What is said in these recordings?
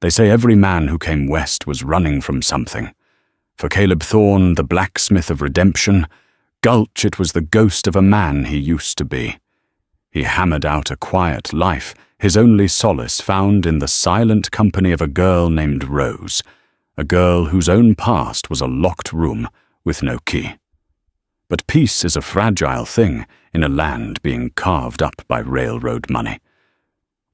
They say every man who came west was running from something. For Caleb Thorne, the blacksmith of redemption, Gulch, it was the ghost of a man he used to be. He hammered out a quiet life, his only solace found in the silent company of a girl named Rose, a girl whose own past was a locked room with no key. But peace is a fragile thing in a land being carved up by railroad money.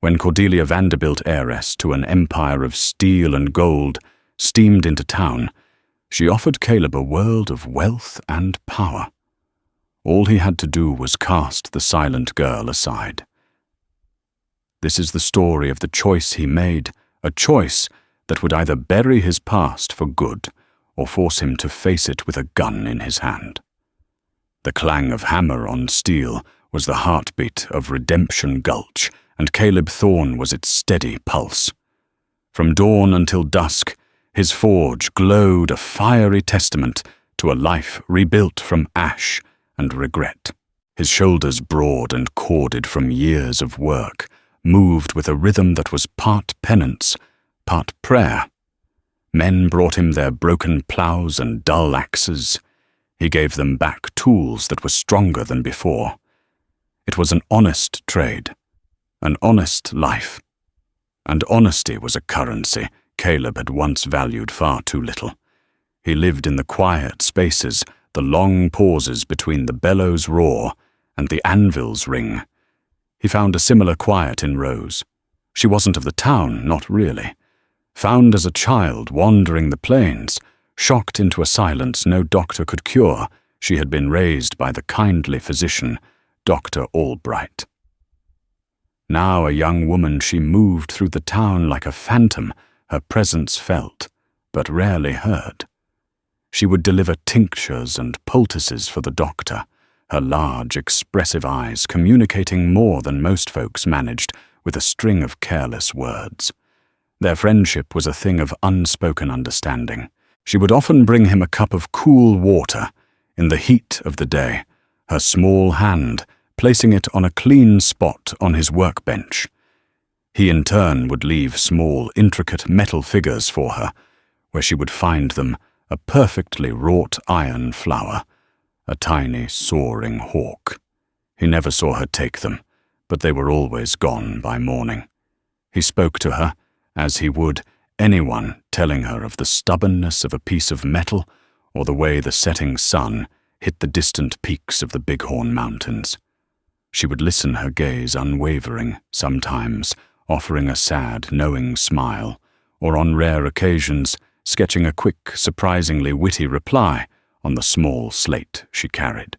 When Cordelia Vanderbilt, heiress to an empire of steel and gold, steamed into town, she offered Caleb a world of wealth and power. All he had to do was cast the silent girl aside. This is the story of the choice he made, a choice that would either bury his past for good or force him to face it with a gun in his hand. The clang of hammer on steel was the heartbeat of Redemption Gulch, and Caleb Thorne was its steady pulse. From dawn until dusk, his forge glowed a fiery testament to a life rebuilt from ash and regret. His shoulders broad and corded from years of work, moved with a rhythm that was part penance, part prayer. Men brought him their broken plows and dull axes. He gave them back tools that were stronger than before. It was an honest trade, an honest life. And honesty was a currency Caleb had once valued far too little. He lived in the quiet spaces, the long pauses between the bellows' roar and the anvil's ring. He found a similar quiet in Rose. She wasn't of the town, not really. Found as a child wandering the plains, shocked into a silence no doctor could cure, she had been raised by the kindly physician, Dr. Albright. Now a young woman, she moved through the town like a phantom, her presence felt, but rarely heard. She would deliver tinctures and poultices for the doctor, her large, expressive eyes communicating more than most folks managed with a string of careless words. Their friendship was a thing of unspoken understanding. She would often bring him a cup of cool water in the heat of the day, her small hand placing it on a clean spot on his workbench. He in turn would leave small, intricate metal figures for her, where she would find them a perfectly wrought iron flower, a tiny, soaring hawk. He never saw her take them, but they were always gone by morning. He spoke to her, as he would anyone telling her of the stubbornness of a piece of metal or the way the setting sun hit the distant peaks of the Bighorn Mountains. She would listen, her gaze unwavering, sometimes offering a sad, knowing smile, or on rare occasions sketching a quick, surprisingly witty reply on the small slate she carried.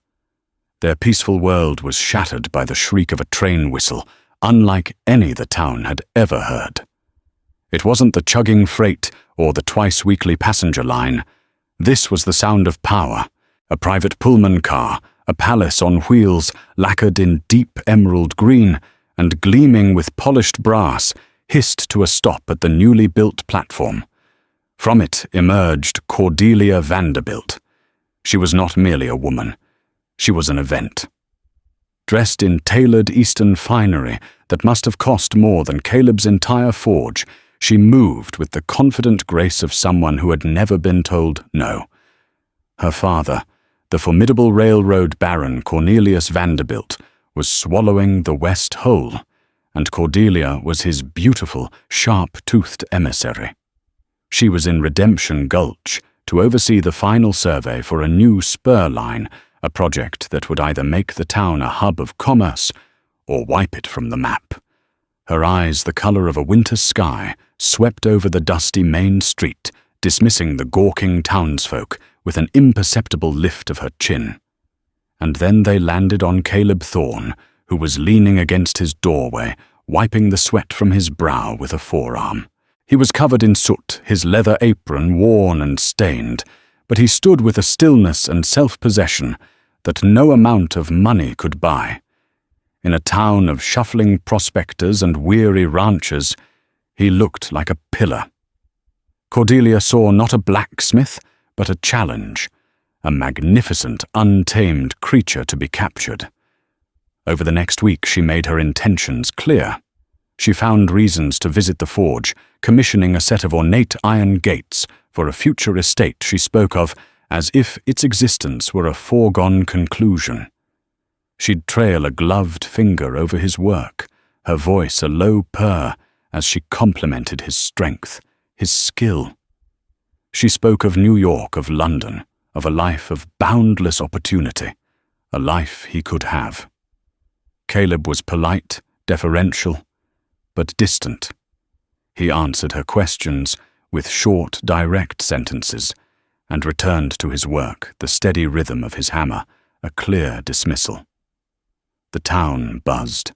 Their peaceful world was shattered by the shriek of a train whistle, unlike any the town had ever heard. It wasn't the chugging freight or the twice-weekly passenger line. This was the sound of power, a private Pullman car, a palace on wheels lacquered in deep emerald green and gleaming with polished brass, hissed to a stop at the newly built platform. From it emerged Cordelia Vanderbilt. She was not merely a woman. She was an event. Dressed in tailored Eastern finery that must have cost more than Caleb's entire forge, she moved with the confident grace of someone who had never been told no. Her father, the formidable railroad baron Cornelius Vanderbilt, was swallowing the West whole, and Cordelia was his beautiful, sharp-toothed emissary. She was in Redemption Gulch to oversee the final survey for a new spur line, a project that would either make the town a hub of commerce or wipe it from the map. Her eyes, the color of a winter sky, swept over the dusty main street, dismissing the gawking townsfolk with an imperceptible lift of her chin. And then they landed on Caleb Thorne, who was leaning against his doorway, wiping the sweat from his brow with a forearm. He was covered in soot, his leather apron worn and stained, but he stood with a stillness and self-possession that no amount of money could buy. In a town of shuffling prospectors and weary ranchers, he looked like a pillar. Cordelia saw not a blacksmith, but a challenge, a magnificent, untamed creature to be captured. Over the next week she made her intentions clear. She found reasons to visit the forge, commissioning a set of ornate iron gates for a future estate she spoke of as if its existence were a foregone conclusion. She'd trail a gloved finger over his work, her voice a low purr as she complimented his strength, his skill. She spoke of New York, of London, of a life of boundless opportunity, a life he could have. Caleb was polite, deferential, but distant. He answered her questions with short, direct sentences and returned to his work, the steady rhythm of his hammer, a clear dismissal. The town buzzed.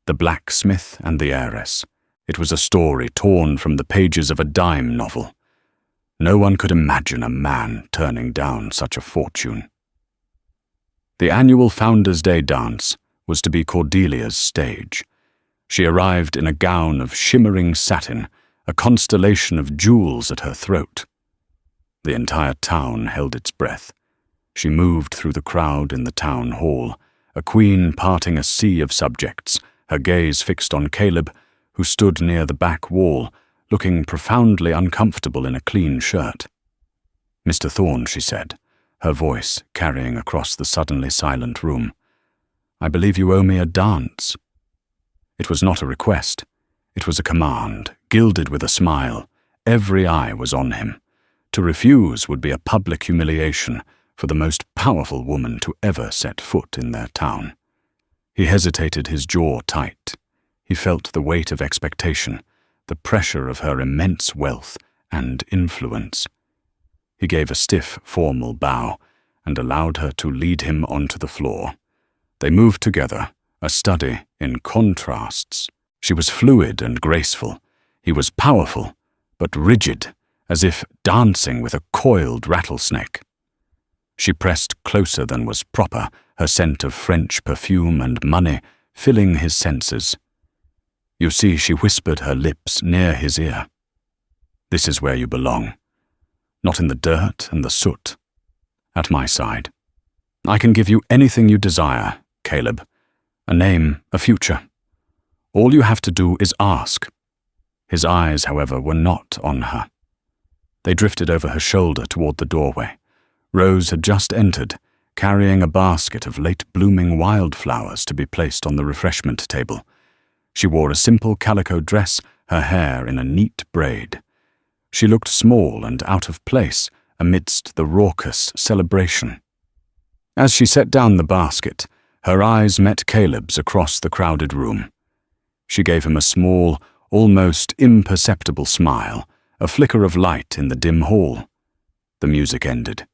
The blacksmith and the heiress. It was a story torn from the pages of a dime novel. No one could imagine a man turning down such a fortune. The annual Founders' Day dance was to be Cordelia's stage. She arrived in a gown of shimmering satin, a constellation of jewels at her throat. The entire town held its breath. She moved through the crowd in the town hall, a queen parting a sea of subjects, her gaze fixed on Caleb, who stood near the back wall, looking profoundly uncomfortable in a clean shirt. "Mr. Thorne," she said, her voice carrying across the suddenly silent room, "I believe you owe me a dance." It was not a request. It was a command, gilded with a smile. Every eye was on him. To refuse would be a public humiliation for the most powerful woman to ever set foot in their town. He hesitated, his jaw tight. He felt the weight of expectation, the pressure of her immense wealth and influence. He gave a stiff, formal bow and allowed her to lead him onto the floor. They moved together, a study in contrasts. She was fluid and graceful. He was powerful, but rigid, as if dancing with a coiled rattlesnake. She pressed closer than was proper, her scent of French perfume and money filling his senses. "You see," she whispered, her lips near his ear, "this is where you belong. Not in the dirt and the soot. At my side. I can give you anything you desire, Caleb. A name, a future. All you have to do is ask." His eyes, however, were not on her. They drifted over her shoulder toward the doorway. Rose had just entered, carrying a basket of late-blooming wildflowers to be placed on the refreshment table. She wore a simple calico dress, her hair in a neat braid. She looked small and out of place amidst the raucous celebration. As she set down the basket, her eyes met Caleb's across the crowded room. She gave him a small, almost imperceptible smile, a flicker of light in the dim hall. The music ended.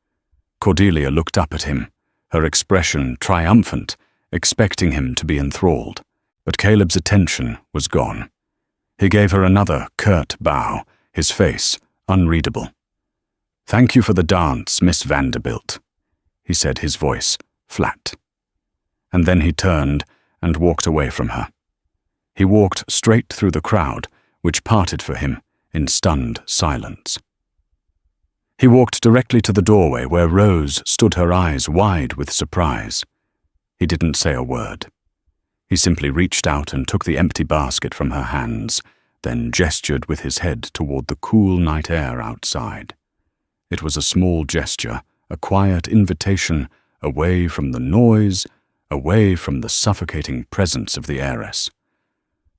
Cordelia looked up at him, her expression triumphant, expecting him to be enthralled. But Caleb's attention was gone. He gave her another curt bow, his face unreadable. "Thank you for the dance, Miss Vanderbilt," he said, his voice flat. And then he turned and walked away from her. He walked straight through the crowd, which parted for him in stunned silence. He walked directly to the doorway where Rose stood, her eyes wide with surprise. He didn't say a word. He simply reached out and took the empty basket from her hands, then gestured with his head toward the cool night air outside. It was a small gesture, a quiet invitation away from the noise, away from the suffocating presence of the heiress.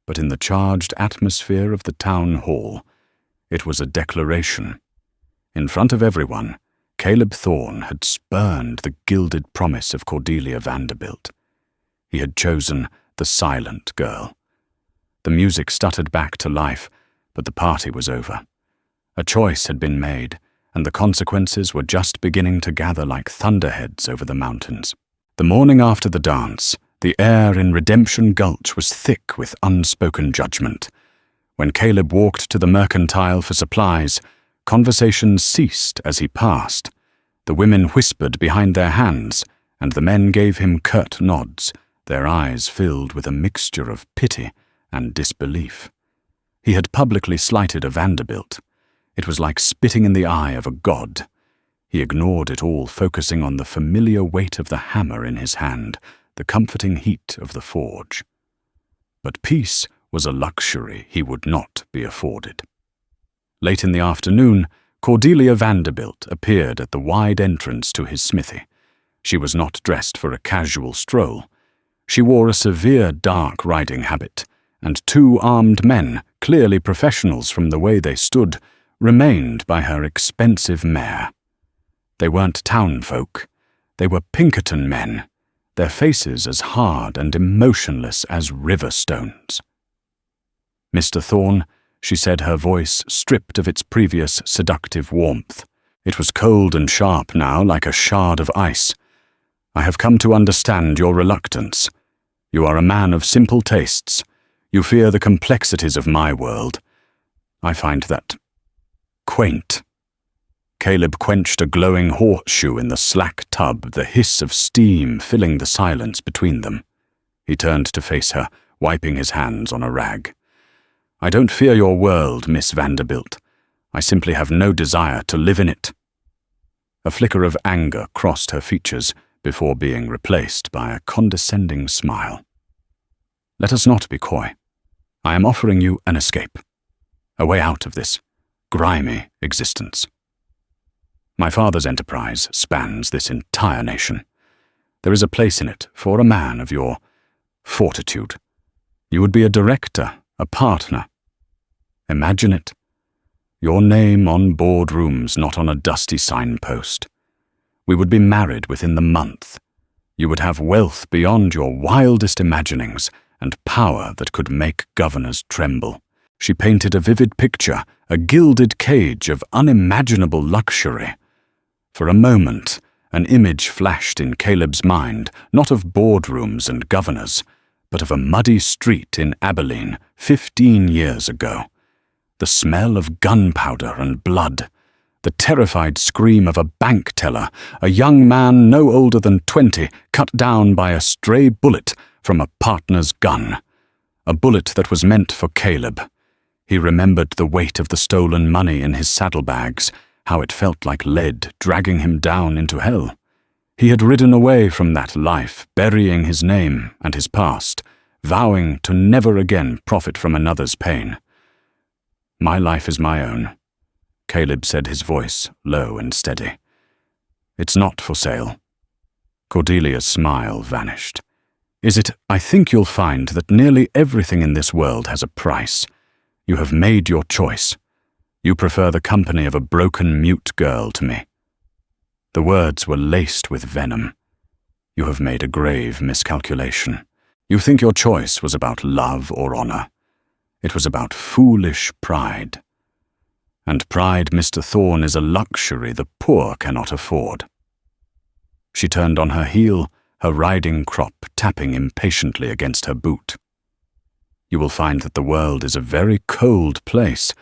But in the charged atmosphere of the town hall, it was a declaration. In front of everyone, Caleb Thorne had spurned the gilded promise of Cordelia Vanderbilt. He had chosen the silent girl. The music stuttered back to life, but the party was over. A choice had been made, and the consequences were just beginning to gather like thunderheads over the mountains. The morning after the dance, the air in Redemption Gulch was thick with unspoken judgment. When Caleb walked to the mercantile for supplies, conversations ceased as he passed. The women whispered behind their hands, and the men gave him curt nods, their eyes filled with a mixture of pity and disbelief. He had publicly slighted a Vanderbilt. It was like spitting in the eye of a god. He ignored it all, focusing on the familiar weight of the hammer in his hand, the comforting heat of the forge. But peace was a luxury he would not be afforded. Late in the afternoon, Cordelia Vanderbilt appeared at the wide entrance to his smithy. She was not dressed for a casual stroll. She wore a severe dark riding habit, and two armed men, clearly professionals from the way they stood, remained by her expensive mare. They weren't town folk. They were Pinkerton men, their faces as hard and emotionless as river stones. "Mr. Thorne," she said, her voice stripped of its previous seductive warmth. It was cold and sharp now, like a shard of ice. "I have come to understand your reluctance. You are a man of simple tastes. You fear the complexities of my world. I find that quaint." Caleb quenched a glowing horseshoe in the slack tub, the hiss of steam filling the silence between them. He turned to face her, wiping his hands on a rag. "I don't fear your world, Miss Vanderbilt. I simply have no desire to live in it." A flicker of anger crossed her features before being replaced by a condescending smile. "Let us not be coy. I am offering you an escape, a way out of this grimy existence. My father's enterprise spans this entire nation. There is a place in it for a man of your fortitude. You would be a director, a partner. Imagine it. Your name on boardrooms, not on a dusty signpost. We would be married within the month. You would have wealth beyond your wildest imaginings and power that could make governors tremble." She painted a vivid picture, a gilded cage of unimaginable luxury. For a moment, an image flashed in Caleb's mind, not of boardrooms and governors, but of a muddy street in Abilene 15 years ago. The smell of gunpowder and blood, the terrified scream of a bank teller, a young man no older than 20 cut down by a stray bullet from a partner's gun. A bullet that was meant for Caleb. He remembered the weight of the stolen money in his saddlebags, how it felt like lead dragging him down into hell. He had ridden away from that life, burying his name and his past, vowing to never again profit from another's pain. "My life is my own," Caleb said, his voice low and steady. "It's not for sale." Cordelia's smile vanished. "Is it? I think you'll find that nearly everything in this world has a price. You have made your choice. You prefer the company of a broken, mute girl to me." The words were laced with venom. "You have made a grave miscalculation. You think your choice was about love or honor. It was about foolish pride. And pride, Mr. Thorne, is a luxury the poor cannot afford." She turned on her heel, her riding crop tapping impatiently against her boot. "You will find that the world is a very cold place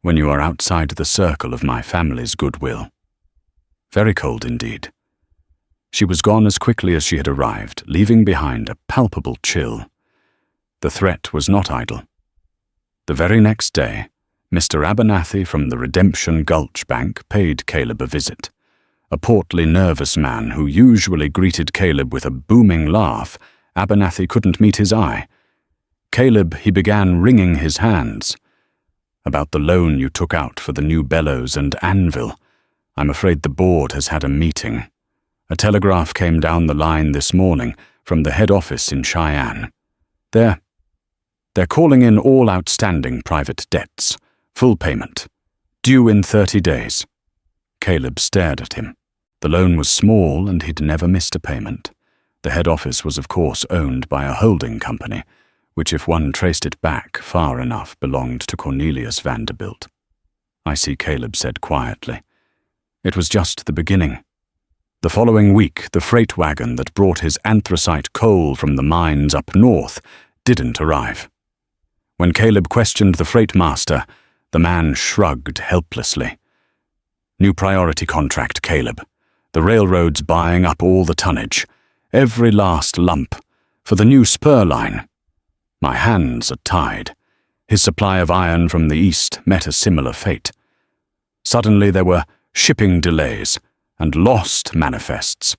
when you are outside the circle of my family's goodwill. Very cold indeed." She was gone as quickly as she had arrived, leaving behind a palpable chill. The threat was not idle. The very next day, Mr. Abernathy from the Redemption Gulch Bank paid Caleb a visit. A portly, nervous man who usually greeted Caleb with a booming laugh, Abernathy couldn't meet his eye. "Caleb," he began, wringing his hands. "About the loan you took out for the new bellows and anvil. I'm afraid the board has had a meeting. A telegraph came down the line this morning from the head office in Cheyenne. They're calling in all outstanding private debts, full payment, due in 30 days. Caleb stared at him. The loan was small and he'd never missed a payment. The head office was of course owned by a holding company, which if one traced it back far enough belonged to Cornelius Vanderbilt. "I see," Caleb said quietly. It was just the beginning. The following week, the freight wagon that brought his anthracite coal from the mines up north didn't arrive. When Caleb questioned the freight master, the man shrugged helplessly. "New priority contract, Caleb. The railroad's buying up all the tonnage, every last lump, for the new spur line. My hands are tied." His supply of iron from the east met a similar fate. Suddenly there were shipping delays and lost manifests.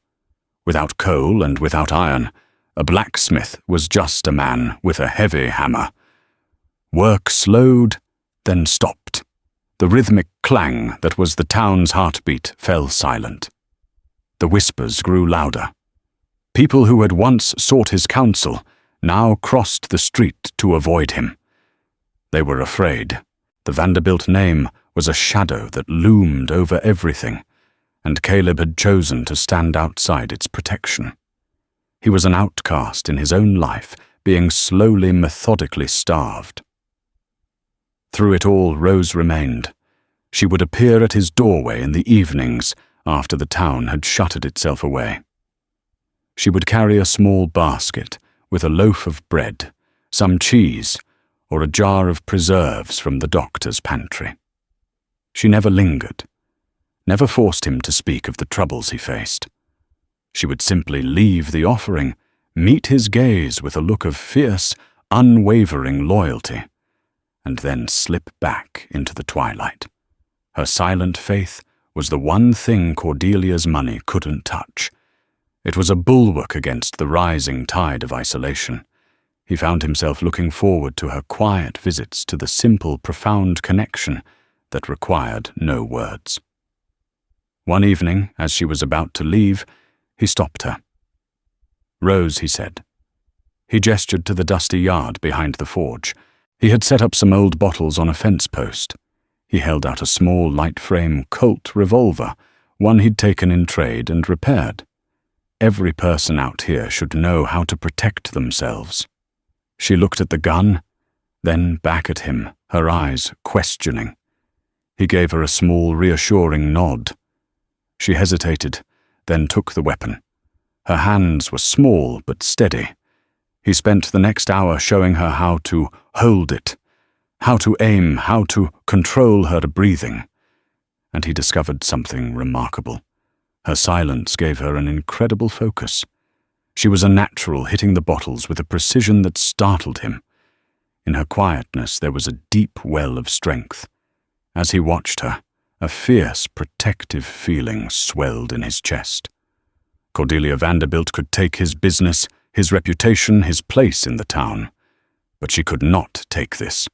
Without coal and without iron, a blacksmith was just a man with a heavy hammer. Work slowed, then stopped. The rhythmic clang that was the town's heartbeat fell silent. The whispers grew louder. People who had once sought his counsel now crossed the street to avoid him. They were afraid. The Vanderbilt name was a shadow that loomed over everything, and Caleb had chosen to stand outside its protection. He was an outcast in his own life, being slowly, methodically starved. Through it all, Rose remained. She would appear at his doorway in the evenings after the town had shuttered itself away. She would carry a small basket with a loaf of bread, some cheese, or a jar of preserves from the doctor's pantry. She never lingered, never forced him to speak of the troubles he faced. She would simply leave the offering, meet his gaze with a look of fierce, unwavering loyalty, and then slip back into the twilight. Her silent faith was the one thing Cordelia's money couldn't touch. It was a bulwark against the rising tide of isolation. He found himself looking forward to her quiet visits to the simple, profound connection that required no words. One evening, as she was about to leave, he stopped her. "Rose," he said. He gestured to the dusty yard behind the forge. He had set up some old bottles on a fence post. He held out a small, light-frame Colt revolver, one he'd taken in trade and repaired. Every person out here should know how to protect themselves. She looked at the gun, then back at him, her eyes questioning. He gave her a small, reassuring nod. She hesitated, then took the weapon. Her hands were small but steady. He spent the next hour showing her how to hold it, how to aim, how to control her breathing. And he discovered something remarkable. Her silence gave her an incredible focus. She was a natural, hitting the bottles with a precision that startled him. In her quietness there was a deep well of strength. As he watched her, a fierce, protective feeling swelled in his chest. Cordelia Vanderbilt could take his business, his reputation, his place in the town. But she could not take this.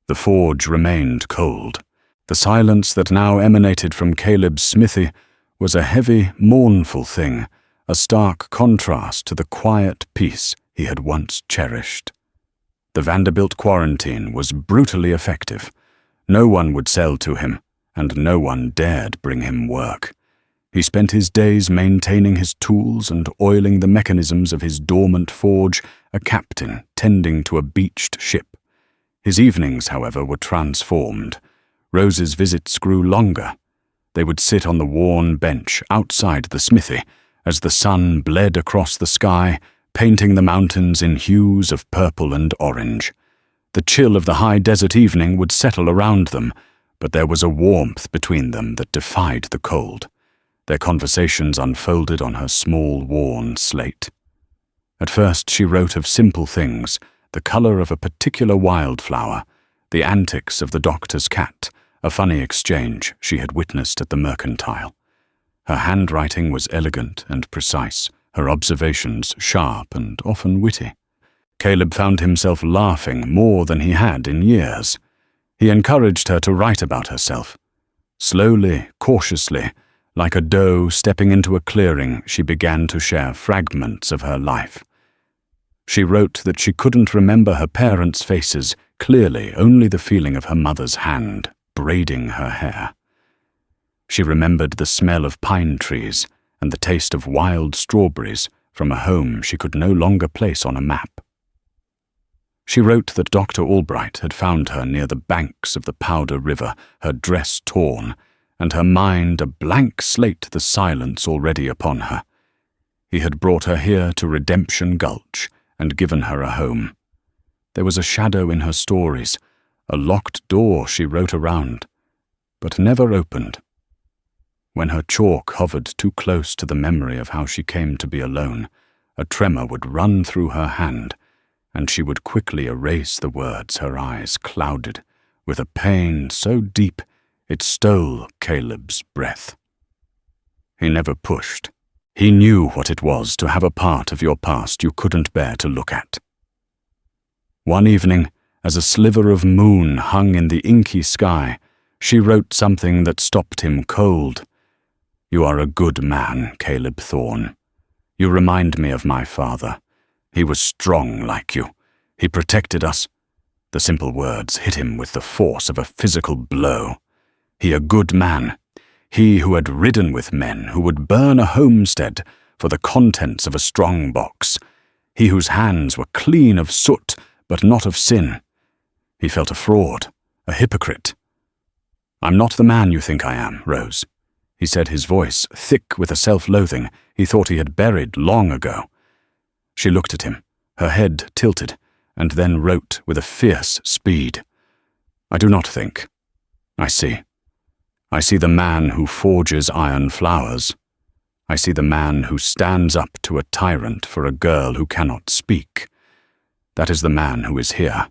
The forge remained cold. The silence that now emanated from Caleb's smithy was a heavy, mournful thing, a stark contrast to the quiet peace he had once cherished. The Vanderbilt quarantine was brutally effective. No one would sell to him, and no one dared bring him work. He spent his days maintaining his tools and oiling the mechanisms of his dormant forge, a captain tending to a beached ship. His evenings, however, were transformed. Rose's visits grew longer. They would sit on the worn bench outside the smithy as the sun bled across the sky, painting the mountains in hues of purple and orange. The chill of the high desert evening would settle around them, but there was a warmth between them that defied the cold. Their conversations unfolded on her small, worn slate. At first she wrote of simple things, the color of a particular wildflower, the antics of the doctor's cat, a funny exchange she had witnessed at the mercantile. Her handwriting was elegant and precise, her observations sharp and often witty. Caleb found himself laughing more than he had in years. He encouraged her to write about herself. Slowly, cautiously, like a doe stepping into a clearing, she began to share fragments of her life. She wrote that she couldn't remember her parents' faces clearly, only the feeling of her mother's hand braiding her hair. She remembered the smell of pine trees and the taste of wild strawberries from a home she could no longer place on a map. She wrote that Dr. Albright had found her near the banks of the Powder River, her dress torn, and her mind a blank slate, the silence already upon her. He had brought her here to Redemption Gulch and given her a home. There was a shadow in her stories, a locked door she wrote around, but never opened. When her chalk hovered too close to the memory of how she came to be alone, a tremor would run through her hand, and she would quickly erase the words, her eyes clouded with a pain so deep it stole Caleb's breath. He never pushed. He knew what it was to have a part of your past you couldn't bear to look at. One evening, As a sliver of moon hung in the inky sky, she wrote something that stopped him cold. "You are a good man, Caleb Thorne. You remind me of my father. He was strong like you. He protected us." The simple words hit him with the force of a physical blow. He a good man. He who had ridden with men who would burn a homestead for the contents of a strong box. He whose hands were clean of soot but not of sin. He felt a fraud, a hypocrite. "I'm not the man you think I am, Rose," he said, his voice thick with a self-loathing he thought he had buried long ago. She looked at him, her head tilted, and then wrote with a fierce speed. "I do not think. I see. I see the man who forges iron flowers. I see the man who stands up to a tyrant for a girl who cannot speak. That is the man who is here.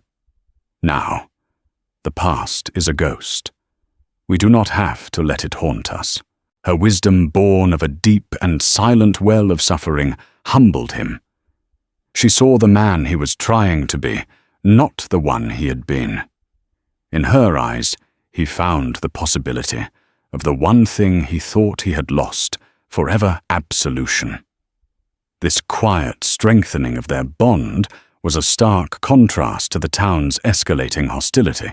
Now, the past is a ghost. We do not have to let it haunt us." Her wisdom, born of a deep and silent well of suffering, humbled him. She saw the man he was trying to be, not the one he had been. In her eyes, he found the possibility of the one thing he thought he had lost, forever absolution. This quiet strengthening of their bond was a stark contrast to the town's escalating hostility.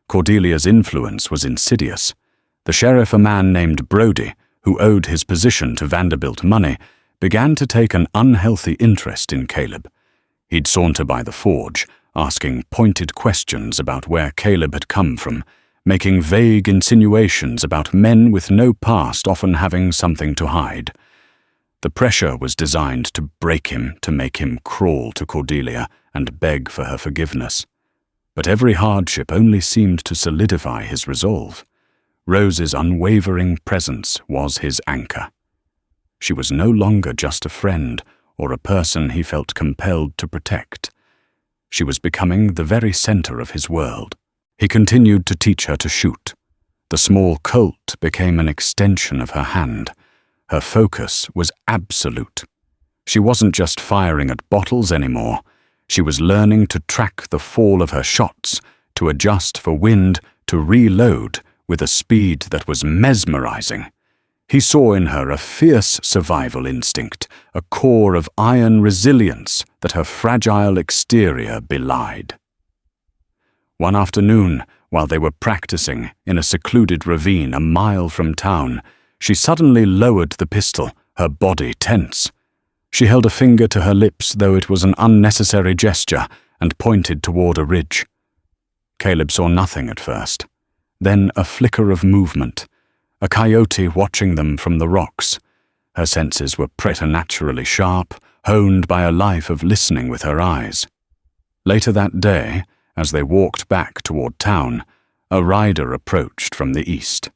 Cordelia's influence was insidious. The sheriff, a man named Brody, who owed his position to Vanderbilt money, began to take an unhealthy interest in Caleb. He'd saunter by the forge, asking pointed questions about where Caleb had come from, making vague insinuations about men with no past often having something to hide. The pressure was designed to break him, to make him crawl to Cordelia and beg for her forgiveness. But every hardship only seemed to solidify his resolve. Rose's unwavering presence was his anchor. She was no longer just a friend or a person he felt compelled to protect. She was becoming the very center of his world. He continued to teach her to shoot. The small Colt became an extension of her hand. Her focus was absolute. She wasn't just firing at bottles anymore. She was learning to track the fall of her shots, to adjust for wind, to reload with a speed that was mesmerizing. He saw in her a fierce survival instinct, a core of iron resilience that her fragile exterior belied. One afternoon, while they were practicing in a secluded ravine a mile from town, she suddenly lowered the pistol, her body tense. She held a finger to her lips, though it was an unnecessary gesture, and pointed toward a ridge. Caleb saw nothing at first. Then a flicker of movement, a coyote watching them from the rocks. Her senses were preternaturally sharp, honed by a life of listening with her eyes. Later that day, as they walked back toward town, a rider approached from the east.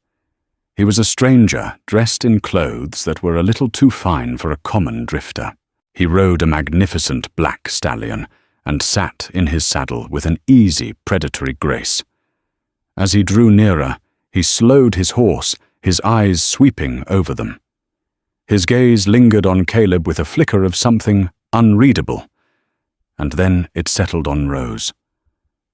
He was a stranger, dressed in clothes that were a little too fine for a common drifter. He rode a magnificent black stallion and sat in his saddle with an easy, predatory grace. As he drew nearer, he slowed his horse, his eyes sweeping over them. His gaze lingered on Caleb with a flicker of something unreadable, and then it settled on Rose.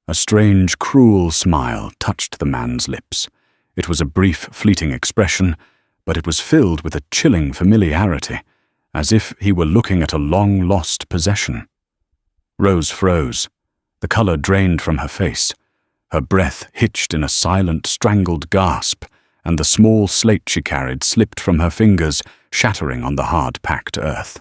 A strange, cruel smile touched the man's lips. It was a brief, fleeting expression, but it was filled with a chilling familiarity, as if he were looking at a long-lost possession. Rose froze. The color drained from her face. Her breath hitched in a silent, strangled gasp, and the small slate she carried slipped from her fingers, shattering on the hard-packed earth.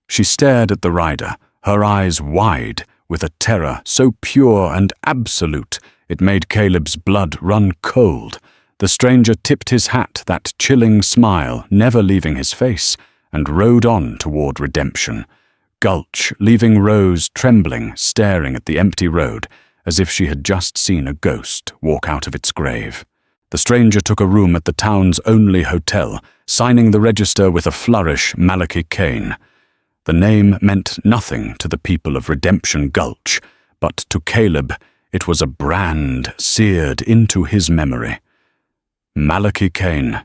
She stared at the rider, her eyes wide, with a terror so pure and absolute it made Caleb's blood run cold. The stranger tipped his hat, that chilling smile never leaving his face, and rode on toward redemption. Gulch, leaving Rose trembling, staring at the empty road, as if she had just seen a ghost walk out of its grave. The stranger took a room at the town's only hotel, signing the register with a flourish Malachi Kane. The name meant nothing to the people of Redemption Gulch, but to Caleb it was a brand seared into his memory. Malachi Kane,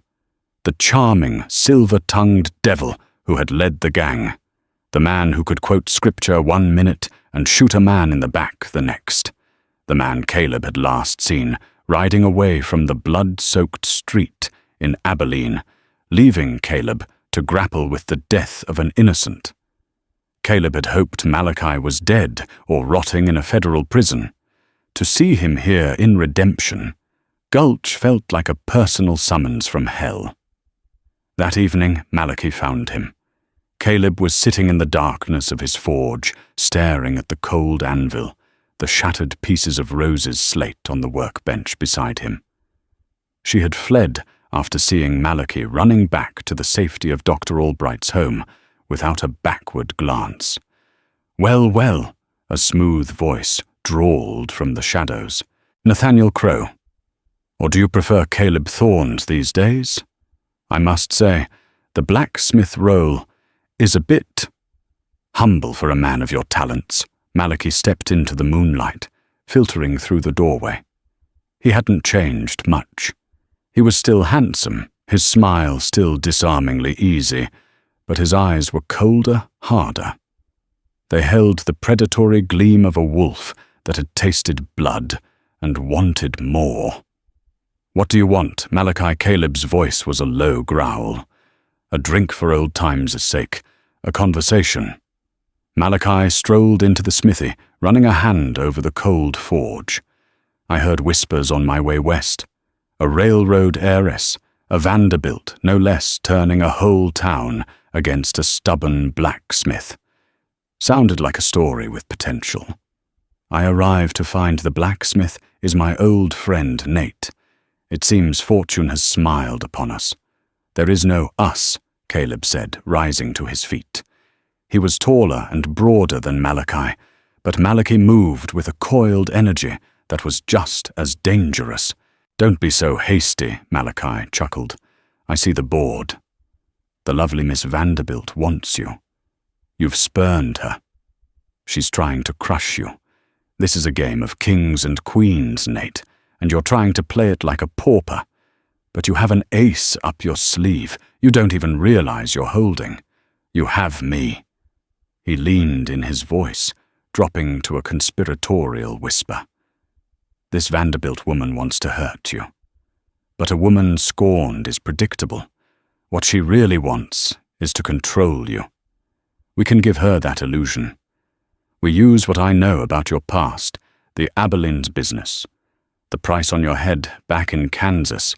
the charming, silver-tongued devil who had led the gang, the man who could quote scripture one minute and shoot a man in the back the next. the man Caleb had last seen, riding away from the blood-soaked street in Abilene, leaving Caleb to grapple with the death of an innocent. Caleb had hoped Malachi was dead or rotting in a federal prison. To see him here in redemption, Gulch felt like a personal summons from hell. That evening, Malachi found him. Caleb was sitting in the darkness of his forge, staring at the cold anvil, the shattered pieces of Rose's slate on the workbench beside him. She had fled after seeing Malachi running back to the safety of Dr. Albright's home without a backward glance. "Well, well," a smooth voice drawled from the shadows. "Nathaniel Crowe. Or do you prefer Caleb Thorns these days? I must say, the blacksmith role is a bit humble for a man of your talents." Malachi stepped into the moonlight, filtering through the doorway. He hadn't changed much. He was still handsome, his smile still disarmingly easy, but his eyes were colder, harder. They held the predatory gleam of a wolf that had tasted blood and wanted more. "What do you want?" Malachi Caleb's voice was a low growl. "A drink for old times' sake. A conversation." Malachi strolled into the smithy, running a hand over the cold forge. "I heard whispers on my way west. A railroad heiress, a Vanderbilt, no less, turning a whole town against a stubborn blacksmith. Sounded like a story with potential. I arrive to find the blacksmith is my old friend Nate. It seems fortune has smiled upon us. There is no us," Caleb said, rising to his feet. He was taller and broader than Malachi, but Malachi moved with a coiled energy that was just as dangerous. "Don't be so hasty," Malachi chuckled. "I see the board. The lovely Miss Vanderbilt wants you. You've spurned her. She's trying to crush you. This is a game of kings and queens, Nate, and you're trying to play it like a pauper. But you have an ace up your sleeve you don't even realize you're holding. You have me." He leaned in his voice, dropping to a conspiratorial whisper. "This Vanderbilt woman wants to hurt you. But a woman scorned is predictable. What she really wants is to control you. We can give her that illusion. We use what I know about your past, the Abilene's business, the price on your head back in Kansas,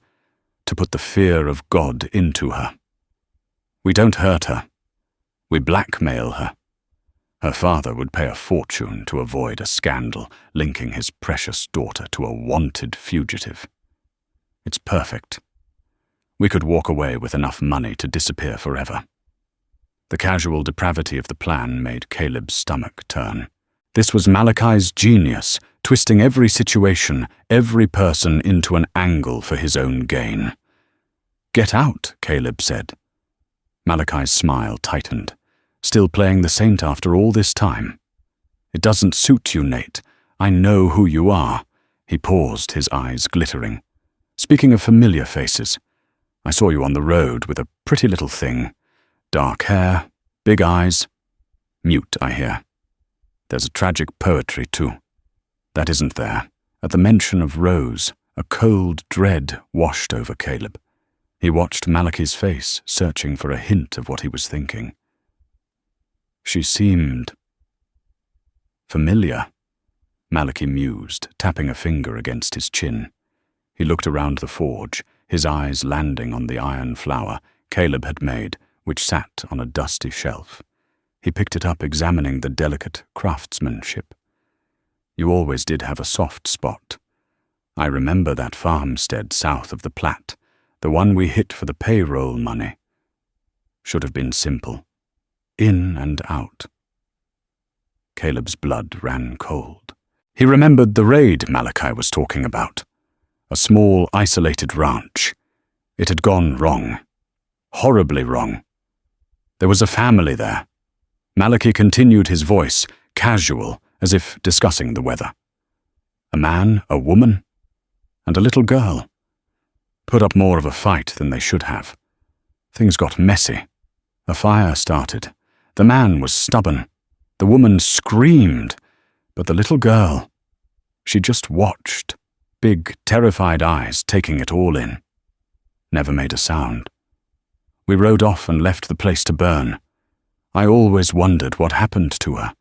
to put the fear of God into her. We don't hurt her. We blackmail her. Her father would pay a fortune to avoid a scandal linking his precious daughter to a wanted fugitive. It's perfect. We could walk away with enough money to disappear forever." The casual depravity of the plan made Caleb's stomach turn. This was Malachi's genius, twisting every situation, every person into an angle for his own gain. "Get out," Caleb said. Malachi's smile tightened. "Still playing the saint after all this time? It doesn't suit you, Nate. I know who you are." He paused, his eyes glittering. "Speaking of familiar faces, I saw you on the road with a pretty little thing. Dark hair, big eyes. Mute, I hear. There's a tragic poetry, too. That isn't there." At the mention of Rose, a cold dread washed over Caleb. He watched Malachi's face, searching for a hint of what he was thinking. "She seemed familiar," Malachi mused, tapping a finger against his chin. He looked around the forge, his eyes landing on the iron flower Caleb had made, which sat on a dusty shelf. He picked it up, examining the delicate craftsmanship. "You always did have a soft spot. I remember that farmstead south of the Platte, the one we hit for the payroll money. Should have been simple. In and out." Caleb's blood ran cold. He remembered the raid Malachi was talking about. A small, isolated ranch. It had gone wrong. Horribly wrong. There was a family there. Malachi continued his voice, casual, as if discussing the weather. A man, a woman, and a little girl. Put up more of a fight than they should have. Things got messy. A fire started. The man was stubborn. The woman screamed. But the little girl, She just watched, big, terrified eyes taking it all in. Never made a sound. We rode off and left the place to burn. I always wondered what happened to her.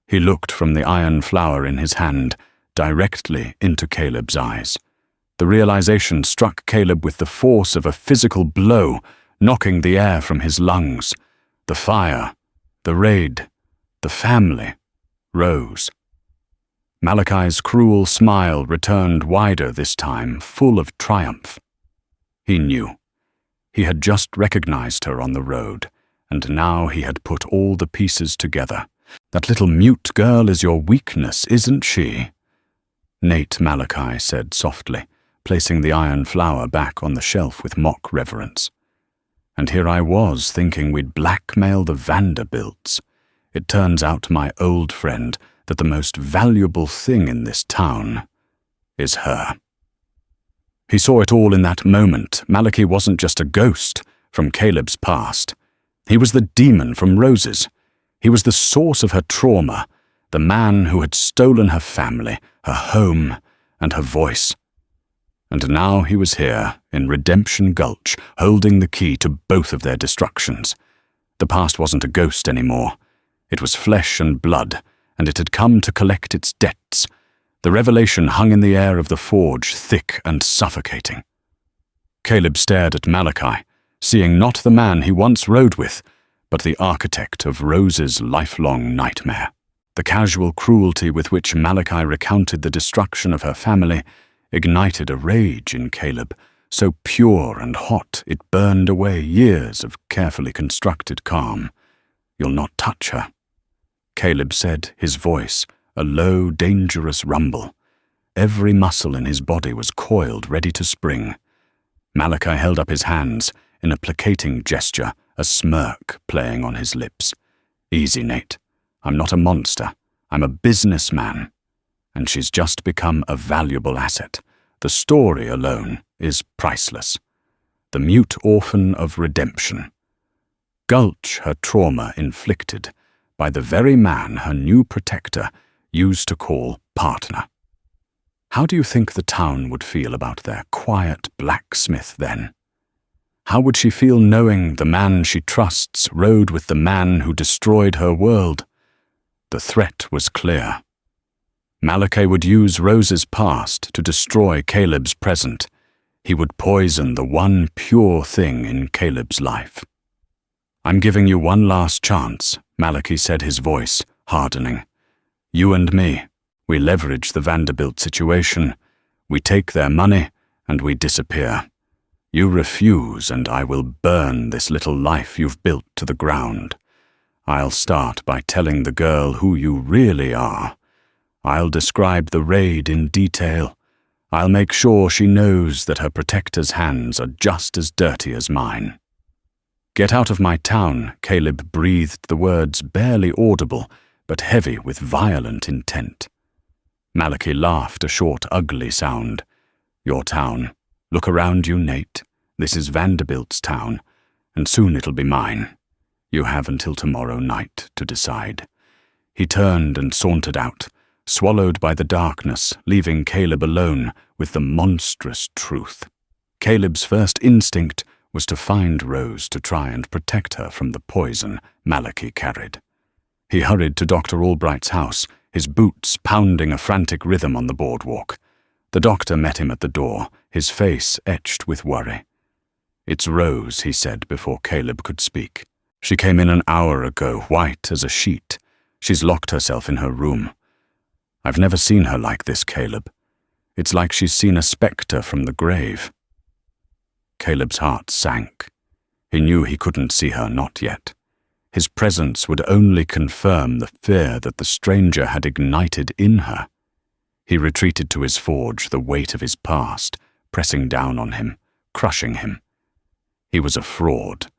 He looked from the iron flower in his hand directly into Caleb's eyes. The realization struck Caleb with the force of a physical blow, knocking the air from his lungs. The fire, the raid, the family, rose. Malachi's cruel smile returned wider this time, full of triumph. He knew. He had just recognized her on the road, and now he had put all the pieces together. That little mute girl is your weakness, isn't she? Nate, Malachi said softly, placing the iron flower back on the shelf with mock reverence. And here I was thinking we'd blackmail the Vanderbilts. It turns out, my old friend, that the most valuable thing in this town is her. He saw it all in that moment. Malachi wasn't just a ghost from Caleb's past. He was the demon from Rose's. He was the source of her trauma, the man who had stolen her family, her home, and her voice. And now he was here, in Redemption Gulch, holding the key to both of their destructions. The past wasn't a ghost anymore. It was flesh and blood, and it had come to collect its debts. The revelation hung in the air of the forge, thick and suffocating. Caleb stared at Malachi, seeing not the man he once rode with, but the architect of Rose's lifelong nightmare. The casual cruelty with which Malachi recounted the destruction of her family ignited a rage in Caleb, so pure and hot it burned away years of carefully constructed calm. "You'll not touch her," Caleb said, his voice a low, dangerous rumble. Every muscle in his body was coiled, ready to spring. Malachi held up his hands in a placating gesture, a smirk playing on his lips. "Easy, Nate. I'm not a monster. I'm a businessman. And she's just become a valuable asset. The story alone is priceless. The mute orphan of redemption. Gulch her trauma inflicted by the very man her new protector used to call partner. How do you think the town would feel about their quiet blacksmith then? How would she feel knowing the man she trusts rode with the man who destroyed her world? The threat was clear. Malachi would use Rose's past to destroy Caleb's present. He would poison the one pure thing in Caleb's life. "I'm giving you one last chance," Malachi said, his voice hardening. "You and me, we leverage the Vanderbilt situation. We take their money and we disappear. You refuse and I will burn this little life you've built to the ground. I'll start by telling the girl who you really are. I'll describe the raid in detail. I'll make sure she knows that her protector's hands are just as dirty as mine." "Get out of my town," Caleb breathed the words barely audible, but heavy with violent intent. Malachi laughed a short, ugly sound. "Your town. Look around you, Nate. This is Vanderbilt's town, and soon it'll be mine. You have until tomorrow night to decide." He turned and sauntered out, swallowed by the darkness, leaving Caleb alone with the monstrous truth. Caleb's first instinct was to find Rose to try and protect her from the poison Malachi carried. He hurried to Dr. Albright's house, his boots pounding a frantic rhythm on the boardwalk. The doctor met him at the door, his face etched with worry. "It's Rose," he said before Caleb could speak. "She came in an hour ago, white as a sheet. She's locked herself in her room. I've never seen her like this, Caleb. It's like she's seen a spectre from the grave." Caleb's heart sank. He knew he couldn't see her, not yet. His presence would only confirm the fear that the stranger had ignited in her. He retreated to his forge, the weight of his past pressing down on him, crushing him. He was a fraud.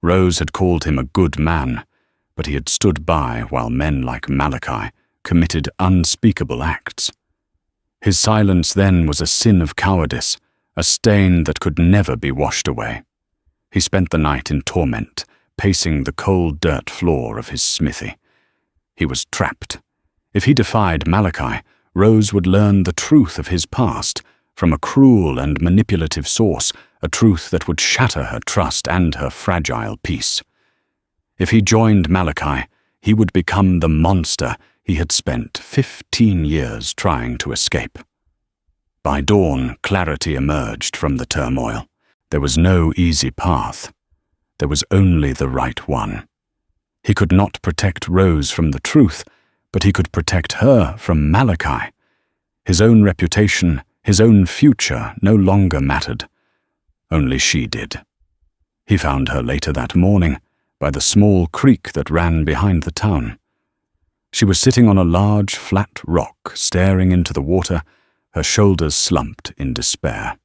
Rose had called him a good man, but he had stood by while men like Malachi committed unspeakable acts. His silence then was a sin of cowardice, a stain that could never be washed away. He spent the night in torment, pacing the cold dirt floor of his smithy. He was trapped. If he defied Malachi, Rose would learn the truth of his past from a cruel and manipulative source, a truth that would shatter her trust and her fragile peace. If he joined Malachi, he would become the monster he had spent 15 years trying to escape. By dawn, clarity emerged from the turmoil. There was no easy path. There was only the right one. He could not protect Rose from the truth, but he could protect her from Malachi. His own reputation, his own future no longer mattered. Only she did. He found her later that morning, by the small creek that ran behind the town. She was sitting on a large, flat rock, staring into the water, her shoulders slumped in despair.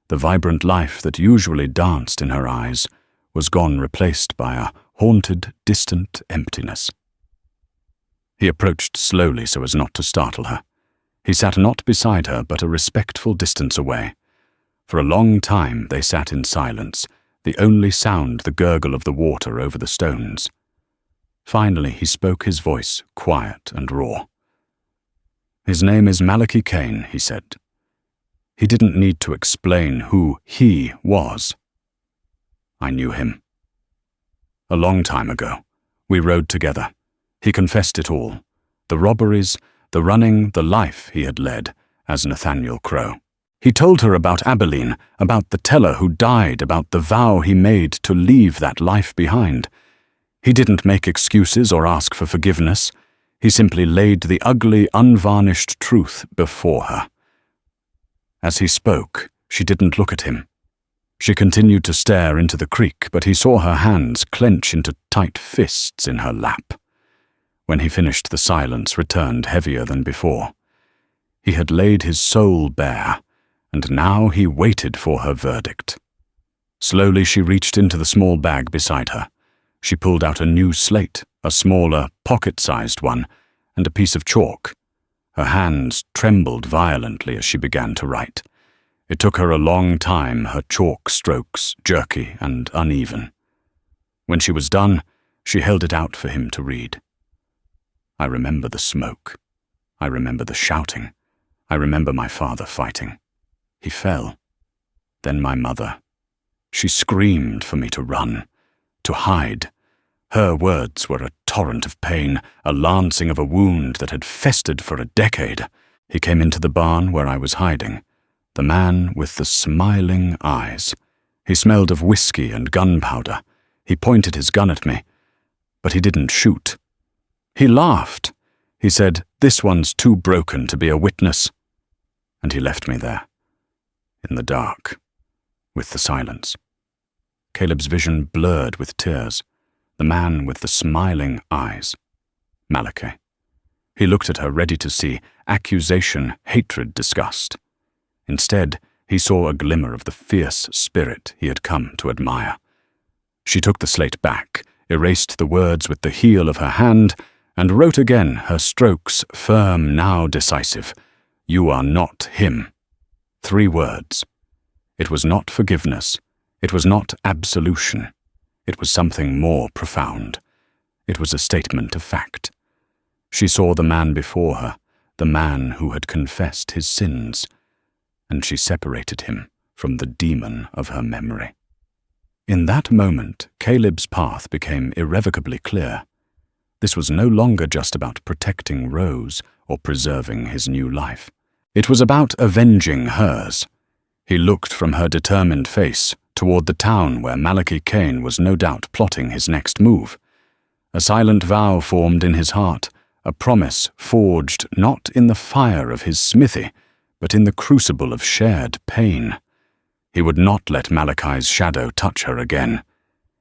The vibrant life that usually danced in her eyes was gone, replaced by a haunted, distant emptiness. He approached slowly so as not to startle her. He sat not beside her, but a respectful distance away. For a long time they sat in silence, the only sound the gurgle of the water over the stones. Finally he spoke, his voice quiet and raw. "His name is Malachi Kane," he said. He didn't need to explain who he was. I knew him. A long time ago, we rode together. He confessed it all. The robberies, the running, the life he had led as Nathaniel Crowe. He told her about Abilene, about the teller who died, about the vow he made to leave that life behind. He didn't make excuses or ask for forgiveness. He simply laid the ugly, unvarnished truth before her. As he spoke, she didn't look at him. She continued to stare into the creek, but he saw her hands clench into tight fists in her lap. When he finished, the silence returned heavier than before. He had laid his soul bare, and now he waited for her verdict. Slowly she reached into the small bag beside her. She pulled out a new slate, a smaller, pocket-sized one, and a piece of chalk. Her hands trembled violently as she began to write. It took her a long time, her chalk strokes jerky and uneven. When she was done, she held it out for him to read. I remember the smoke. I remember the shouting. I remember my father fighting. He fell. Then my mother. She screamed for me to run, to hide. Her words were a torrent of pain, a lancing of a wound that had festered for a decade. He came into the barn where I was hiding, the man with the smiling eyes. He smelled of whiskey and gunpowder. He pointed his gun at me, but he didn't shoot. He laughed. He said, "This one's too broken to be a witness." And he left me there, in the dark, with the silence. Caleb's vision blurred with tears. The man with the smiling eyes. Malachi. He looked at her, ready to see accusation, hatred, disgust. Instead, he saw a glimmer of the fierce spirit he had come to admire. She took the slate back, erased the words with the heel of her hand, and wrote again, her strokes firm, now decisive. "You are not him." 3 words. It was not forgiveness. It was not absolution. It was something more profound. It was a statement of fact. She saw the man before her, the man who had confessed his sins, and she separated him from the demon of her memory. In that moment, Caleb's path became irrevocably clear. This was no longer just about protecting Rose or preserving his new life. It was about avenging hers. He looked from her determined face toward the town where Malachi Kane was no doubt plotting his next move. A silent vow formed in his heart, a promise forged not in the fire of his smithy, but in the crucible of shared pain. He would not let Malachi's shadow touch her again.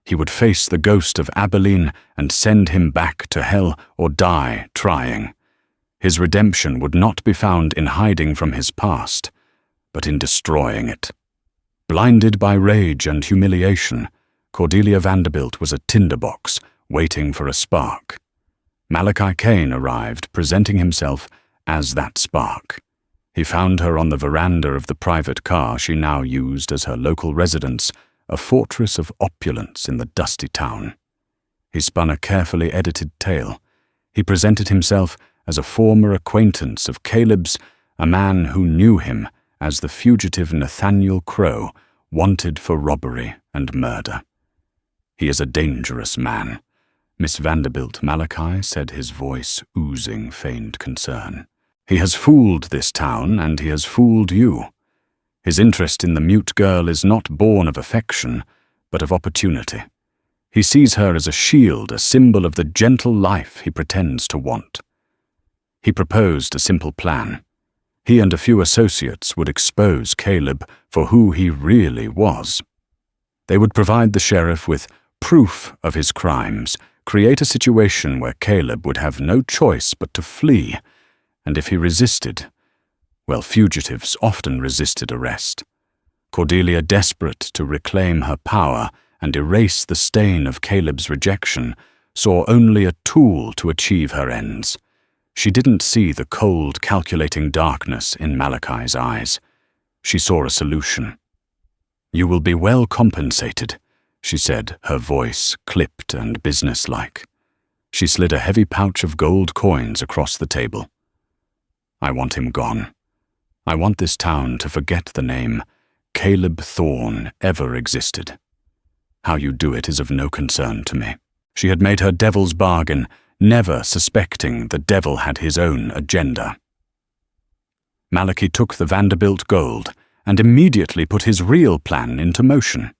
He would face the ghost of Abilene and send him back to hell or die trying. His redemption would not be found in hiding from his past, but in destroying it. Blinded by rage and humiliation, Cordelia Vanderbilt was a tinderbox, waiting for a spark. Malachi Kane arrived, presenting himself as that spark. He found her on the veranda of the private car she now used as her local residence, a fortress of opulence in the dusty town. He spun a carefully edited tale. He presented himself as a former acquaintance of Caleb's, a man who knew him as the fugitive Nathaniel Crowe, wanted for robbery and murder. "He is a dangerous man," Miss Vanderbilt Malachi said, his voice oozing feigned concern. "He has fooled this town, and he has fooled you. His interest in the mute girl is not born of affection, but of opportunity. He sees her as a shield, a symbol of the gentle life he pretends to want." He proposed a simple plan. He and a few associates would expose Caleb for who he really was. They would provide the sheriff with proof of his crimes, create a situation where Caleb would have no choice but to flee, and if he resisted, well, fugitives often resisted arrest. Cordelia, desperate to reclaim her power and erase the stain of Caleb's rejection, saw only a tool to achieve her ends. She didn't see the cold, calculating darkness in Malachi's eyes. She saw a solution. "You will be well compensated," she said, her voice clipped and businesslike. She slid a heavy pouch of gold coins across the table. "I want him gone. I want this town to forget the name Caleb Thorne ever existed. How you do it is of no concern to me." She had made her devil's bargain, never suspecting the devil had his own agenda. Malachi took the Vanderbilt gold and immediately put his real plan into motion.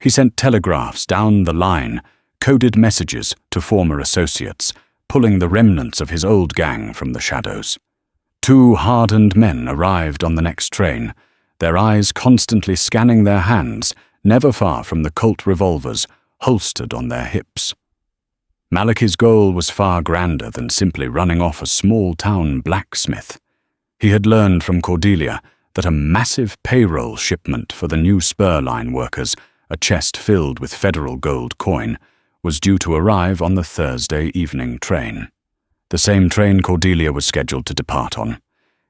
He sent telegraphs down the line, coded messages to former associates, pulling the remnants of his old gang from the shadows. 2 hardened men arrived on the next train, their eyes constantly scanning their hands, never far from the Colt revolvers holstered on their hips. Malachi's goal was far grander than simply running off a small-town blacksmith. He had learned from Cordelia that a massive payroll shipment for the new spur line workers, a chest filled with federal gold coin, was due to arrive on the Thursday evening train. The same train Cordelia was scheduled to depart on.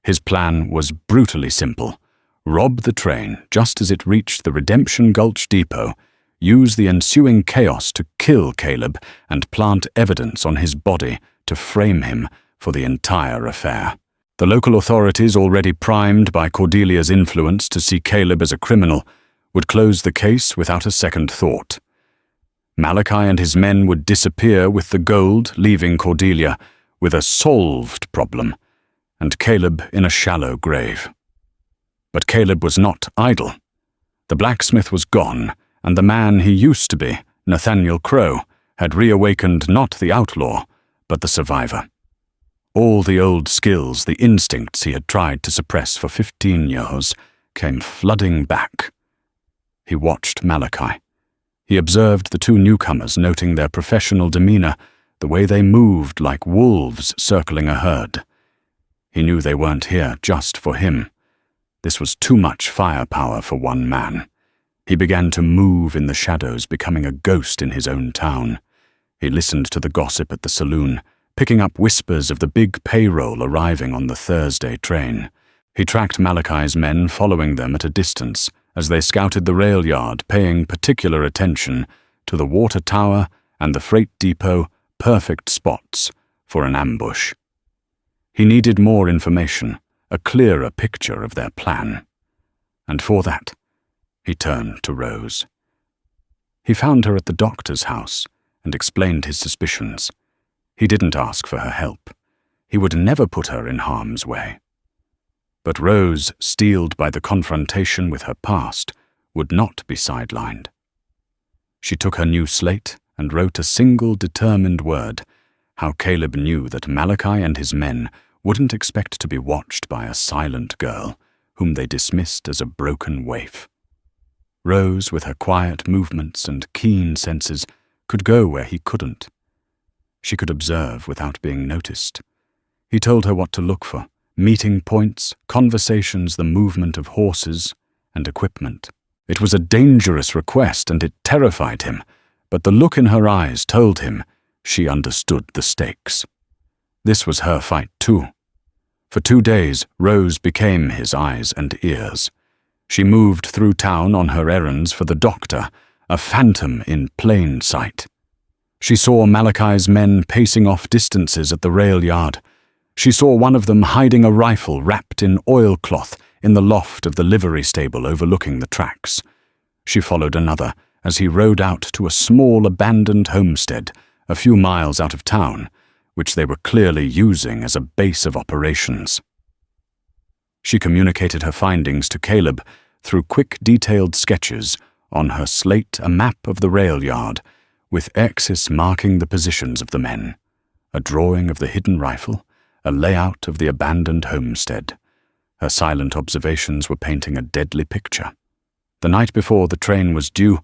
His plan was brutally simple. Rob the train just as it reached the Redemption Gulch depot, use the ensuing chaos to kill Caleb, and plant evidence on his body to frame him for the entire affair. The local authorities, already primed by Cordelia's influence to see Caleb as a criminal, would close the case without a second thought. Malachi and his men would disappear with the gold, leaving Cordelia with a solved problem, and Caleb in a shallow grave. But Caleb was not idle. The blacksmith was gone, and the man he used to be, Nathaniel Crowe, had reawakened not the outlaw, but the survivor. All the old skills, the instincts he had tried to suppress for 15 years, came flooding back. He watched Malachi. He observed the 2 newcomers, noting their professional demeanor, the way they moved like wolves circling a herd. He knew they weren't here just for him. This was too much firepower for one man. He began to move in the shadows, becoming a ghost in his own town. He listened to the gossip at the saloon, picking up whispers of the big payroll arriving on the Thursday train. He tracked Malachi's men, following them at a distance as they scouted the rail yard, paying particular attention to the water tower and the freight depot, perfect spots for an ambush. He needed more information, a clearer picture of their plan. And for that, he turned to Rose. He found her at the doctor's house and explained his suspicions. He didn't ask for her help. He would never put her in harm's way. But Rose, steeled by the confrontation with her past, would not be sidelined. She took her new slate and wrote a single determined word, how Caleb knew that Malachi and his men wouldn't expect to be watched by a silent girl, whom they dismissed as a broken waif. Rose, with her quiet movements and keen senses, could go where he couldn't. She could observe without being noticed. He told her what to look for: meeting points, conversations, the movement of horses, and equipment. It was a dangerous request, and it terrified him, but the look in her eyes told him she understood the stakes. This was her fight too. For 2 days, Rose became his eyes and ears. She moved through town on her errands for the doctor, a phantom in plain sight. She saw Malachi's men pacing off distances at the rail yard, She saw one of them hiding a rifle wrapped in oilcloth in the loft of the livery stable overlooking the tracks. She followed another as he rode out to a small abandoned homestead a few miles out of town, which they were clearly using as a base of operations. She communicated her findings to Caleb through quick detailed sketches on her slate, a map of the rail yard, with X's marking the positions of the men, a drawing of the hidden rifle, a layout of the abandoned homestead. Her silent observations were painting a deadly picture. The night before the train was due,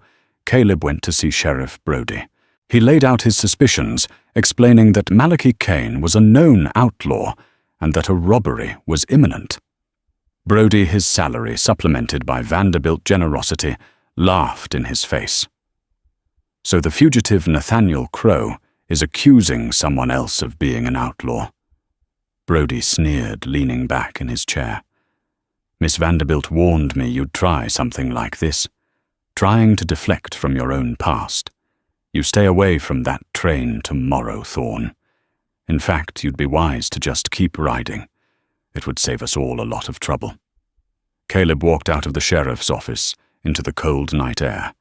Caleb went to see Sheriff Brody. He laid out his suspicions, explaining that Malachi Kane was a known outlaw and that a robbery was imminent. Brody, his salary supplemented by Vanderbilt generosity, laughed in his face. So the fugitive Nathaniel Crow is accusing someone else of being an outlaw. Brody sneered, leaning back in his chair. Miss Vanderbilt warned me you'd try something like this, trying to deflect from your own past. You stay away from that train tomorrow, Thorne. In fact, you'd be wise to just keep riding. It would save us all a lot of trouble. Caleb walked out of the sheriff's office into the cold night air.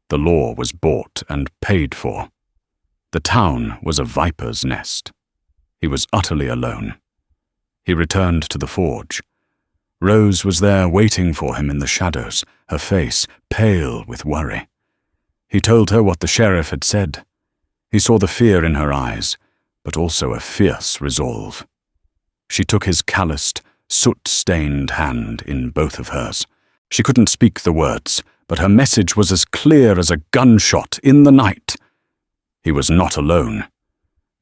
The law was bought and paid for. The town was a viper's nest. He was utterly alone. He returned to the forge. Rose was there waiting for him in the shadows, her face pale with worry. He told her what the sheriff had said. He saw the fear in her eyes, but also a fierce resolve. She took his calloused, soot-stained hand in both of hers. She couldn't speak the words, but her message was as clear as a gunshot in the night. He was not alone.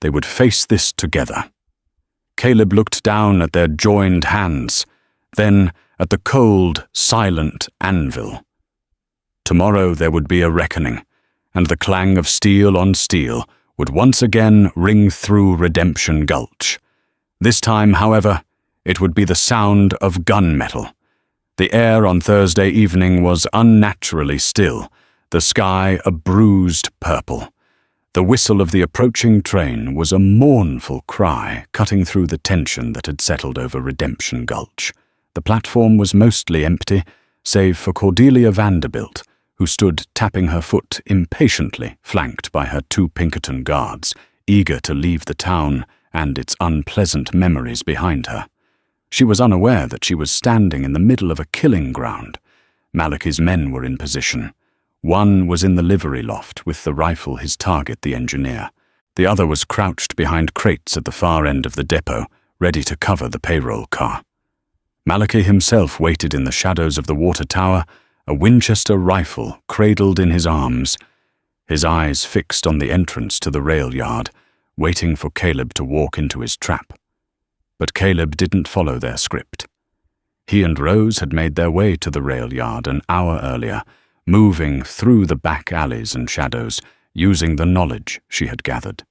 They would face this together. Caleb looked down at their joined hands, then at the cold, silent anvil. Tomorrow there would be a reckoning, and the clang of steel on steel would once again ring through Redemption Gulch. This time, however, it would be the sound of gunmetal. The air on Thursday evening was unnaturally still, the sky a bruised purple. The whistle of the approaching train was a mournful cry cutting through the tension that had settled over Redemption Gulch. The platform was mostly empty, save for Cordelia Vanderbilt, who stood tapping her foot impatiently, flanked by her 2 Pinkerton guards, eager to leave the town and its unpleasant memories behind her. She was unaware that she was standing in the middle of a killing ground. Malachi's men were in position. One was in the livery loft with the rifle his target, the engineer. The other was crouched behind crates at the far end of the depot, ready to cover the payroll car. Malachi himself waited in the shadows of the water tower, a Winchester rifle cradled in his arms, his eyes fixed on the entrance to the rail yard, waiting for Caleb to walk into his trap. But Caleb didn't follow their script. He and Rose had made their way to the rail yard an hour earlier, moving through the back alleys and shadows, using the knowledge she had gathered.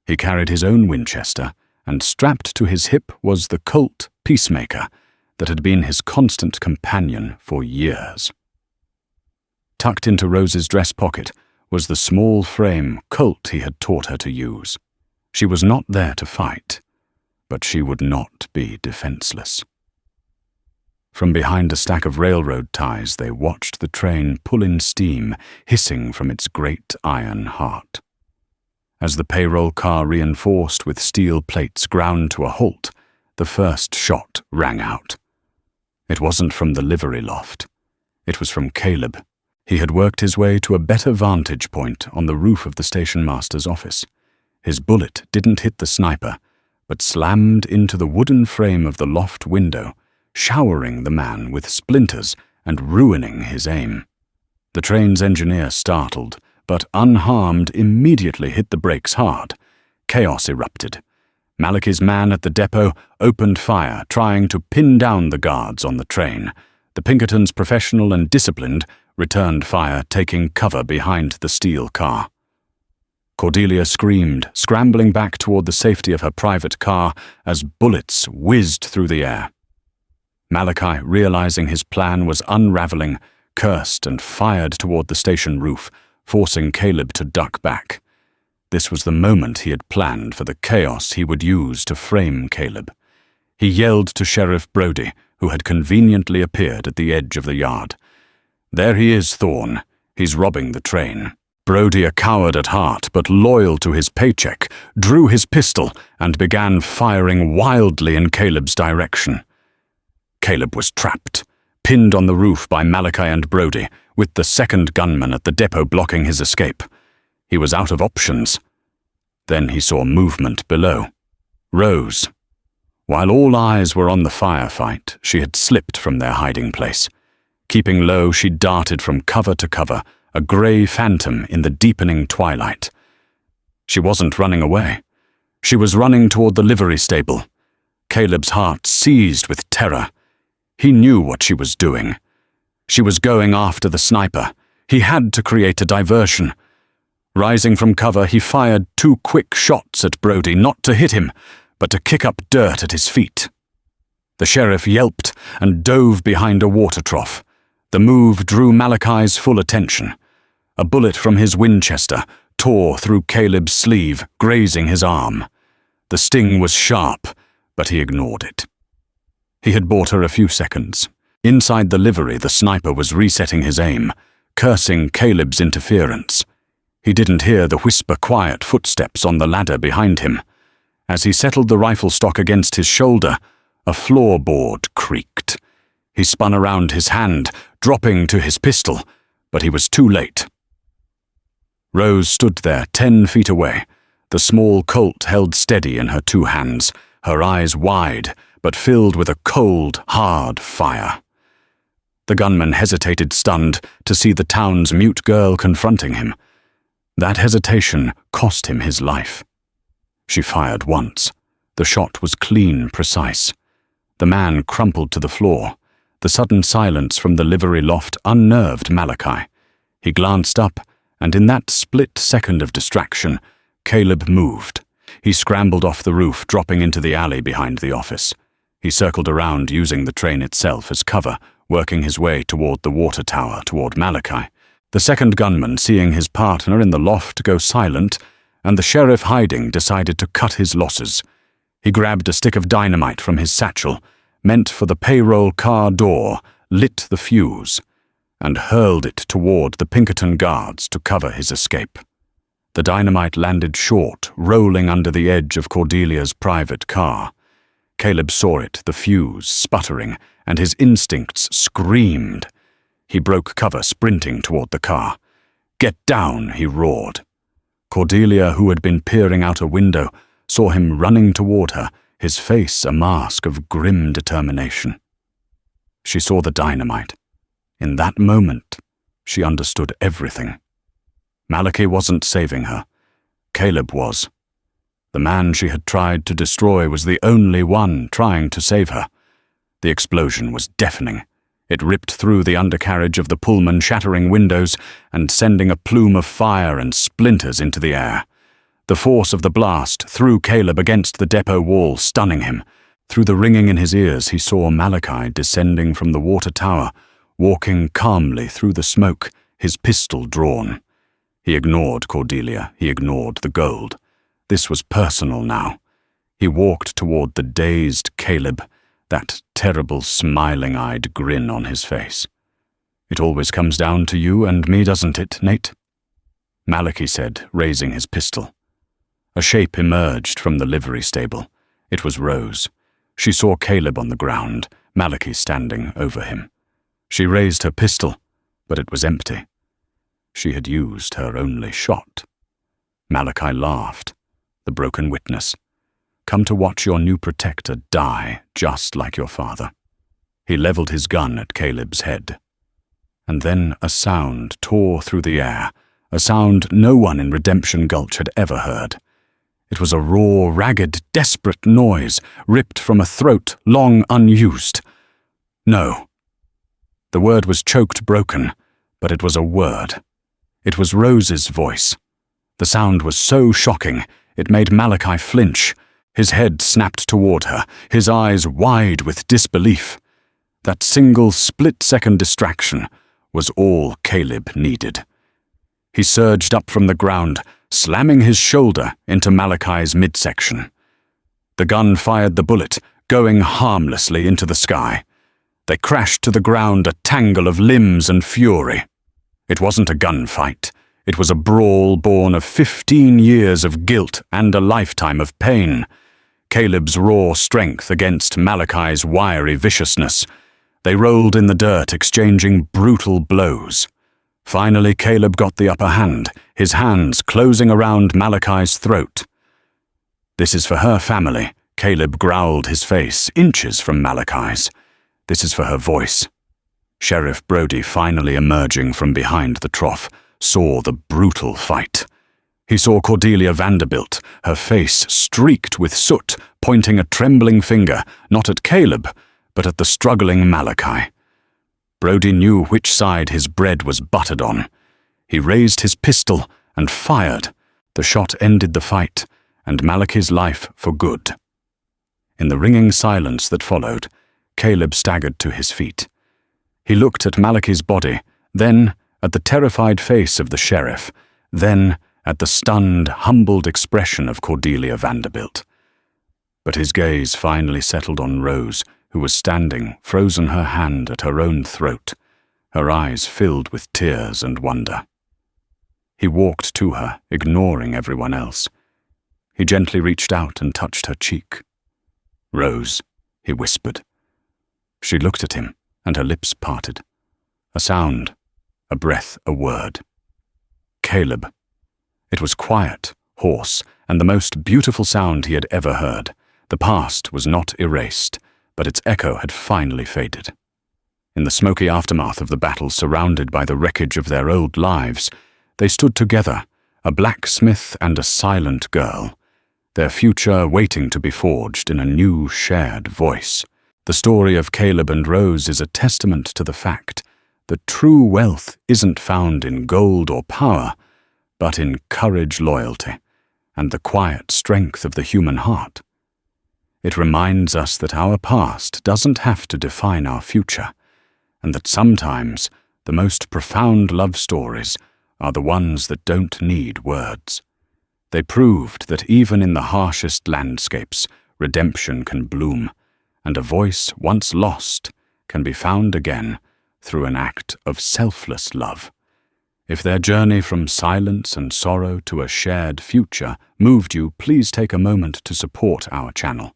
He carried his own Winchester, and strapped to his hip was the Colt Peacemaker that had been his constant companion for years. Tucked into Rose's dress pocket was the small frame Colt he had taught her to use. She was not there to fight, but she would not be defenseless. From behind a stack of railroad ties, they watched the train pull in steam, hissing from its great iron heart. As the payroll car, reinforced with steel plates, ground to a halt, the first shot rang out. It wasn't from the livery loft. It was from Caleb. He had worked his way to a better vantage point on the roof of the station master's office. His bullet didn't hit the sniper, but slammed into the wooden frame of the loft window, showering the man with splinters and ruining his aim. The train's engineer, startled, but unharmed, immediately hit the brakes hard. Chaos erupted. Malachi's man at the depot opened fire, trying to pin down the guards on the train. The Pinkertons, professional and disciplined, returned fire, taking cover behind the steel car. Cordelia screamed, scrambling back toward the safety of her private car as bullets whizzed through the air. Malachi, realizing his plan was unraveling, cursed and fired toward the station roof, forcing Caleb to duck back. This was the moment he had planned for the chaos he would use to frame Caleb. He yelled to Sheriff Brody, who had conveniently appeared at the edge of the yard. "There he is, Thorne. He's robbing the train." Brody, a coward at heart but loyal to his paycheck, drew his pistol and began firing wildly in Caleb's direction. Caleb was trapped, pinned on the roof by Malachi and Brody, with the second gunman at the depot blocking his escape. He was out of options. Then he saw movement below. Rose. While all eyes were on the firefight, she had slipped from their hiding place. Keeping low, she darted from cover to cover, a grey phantom in the deepening twilight. She wasn't running away. She was running toward the livery stable. Caleb's heart seized with terror. He knew what she was doing. She was going after the sniper. He had to create a diversion. Rising from cover, he fired 2 quick shots at Brody, not to hit him, but to kick up dirt at his feet. The sheriff yelped and dove behind a water trough. The move drew Malachi's full attention. A bullet from his Winchester tore through Caleb's sleeve, grazing his arm. The sting was sharp, but he ignored it. He had bought her a few seconds. Inside the livery, the sniper was resetting his aim, cursing Caleb's interference. He didn't hear the whisper-quiet footsteps on the ladder behind him. As he settled the rifle stock against his shoulder, a floorboard creaked. He spun around his hand, dropping to his pistol, but he was too late. Rose stood there 10 feet away, the small Colt held steady in her 2 hands, her eyes wide, but filled with a cold, hard fire. The gunman hesitated, stunned, to see the town's mute girl confronting him. That hesitation cost him his life. She fired once. The shot was clean, precise. The man crumpled to the floor. The sudden silence from the livery loft unnerved Malachi. He glanced up, and in that split second of distraction, Caleb moved. He scrambled off the roof, dropping into the alley behind the office. He circled around, using the train itself as cover, working his way toward the water tower, toward Malachi. The second gunman, seeing his partner in the loft go silent, and the sheriff hiding, decided to cut his losses. He grabbed a stick of dynamite from his satchel, meant for the payroll car door, lit the fuse, and hurled it toward the Pinkerton guards to cover his escape. The dynamite landed short, rolling under the edge of Cordelia's private car. Caleb saw it, the fuse sputtering, and his instincts screamed. He broke cover, sprinting toward the car. "Get down," he roared. Cordelia, who had been peering out a window, saw him running toward her, his face a mask of grim determination. She saw the dynamite. In that moment, she understood everything. Malachi wasn't saving her. Caleb was. The man she had tried to destroy was the only one trying to save her. The explosion was deafening. It ripped through the undercarriage of the Pullman, shattering windows and sending a plume of fire and splinters into the air. The force of the blast threw Caleb against the depot wall, stunning him. Through the ringing in his ears, he saw Malachi descending from the water tower, walking calmly through the smoke, his pistol drawn. He ignored Cordelia. He ignored the gold. This was personal now. He walked toward the dazed Caleb, that terrible smiling-eyed grin on his face. "It always comes down to you and me, doesn't it, Nate?" Malachi said, raising his pistol. A shape emerged from the livery stable. It was Rose. She saw Caleb on the ground, Malachi standing over him. She raised her pistol, but it was empty. She had used her only shot. Malachi laughed, the broken witness. "Come to watch your new protector die, just like your father." He leveled his gun at Caleb's head. And then a sound tore through the air, a sound no one in Redemption Gulch had ever heard. It was a raw, ragged, desperate noise, ripped from a throat long unused. No. The word was choked, broken, but it was a word. It was Rose's voice. The sound was so shocking, it made Malachi flinch. His head snapped toward her, his eyes wide with disbelief. That single split-second distraction was all Caleb needed. He surged up from the ground, slamming his shoulder into Malachi's midsection. The gun fired the bullet, going harmlessly into the sky. They crashed to the ground, a tangle of limbs and fury. It wasn't a gunfight. It was a brawl born of 15 years of guilt and a lifetime of pain. Caleb's raw strength against Malachi's wiry viciousness. They rolled in the dirt, exchanging brutal blows. Finally, Caleb got the upper hand, his hands closing around Malachi's throat. "This is for her family," Caleb growled, his face inches from Malachi's. "This is for her voice." Sheriff Brody, finally emerging from behind the trough, saw the brutal fight. He saw Cordelia Vanderbilt, her face streaked with soot, pointing a trembling finger, not at Caleb, but at the struggling Malachi. Brody knew which side his bread was buttered on. He raised his pistol and fired. The shot ended the fight, and Malachi's life for good. In the ringing silence that followed, Caleb staggered to his feet. He looked at Malachi's body, then at the terrified face of the sheriff, then at the stunned, humbled expression of Cordelia Vanderbilt. But his gaze finally settled on Rose, who was standing, frozen her hand at her own throat, her eyes filled with tears and wonder. He walked to her, ignoring everyone else. He gently reached out and touched her cheek. "Rose," he whispered. She looked at him, and her lips parted. A sound, a breath, a word. "Caleb." It was quiet, hoarse, and the most beautiful sound he had ever heard. The past was not erased, but its echo had finally faded. In the smoky aftermath of the battle, surrounded by the wreckage of their old lives, they stood together, a blacksmith and a silent girl, their future waiting to be forged in a new shared voice. The story of Caleb and Rose is a testament to the fact that true wealth isn't found in gold or power, but in courage, loyalty, and the quiet strength of the human heart. It reminds us that our past doesn't have to define our future, and that sometimes the most profound love stories are the ones that don't need words. They proved that even in the harshest landscapes, redemption can bloom, and a voice once lost can be found again through an act of selfless love. If their journey from silence and sorrow to a shared future moved you, please take a moment to support our channel.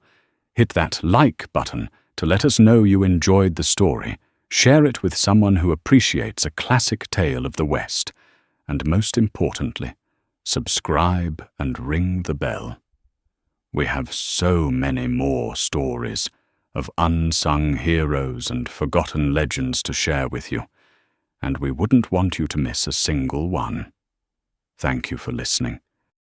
Hit that like button to let us know you enjoyed the story. Share it with someone who appreciates a classic tale of the West. And most importantly, subscribe and ring the bell. We have so many more stories of unsung heroes and forgotten legends to share with you, and we wouldn't want you to miss a single one. Thank you for listening.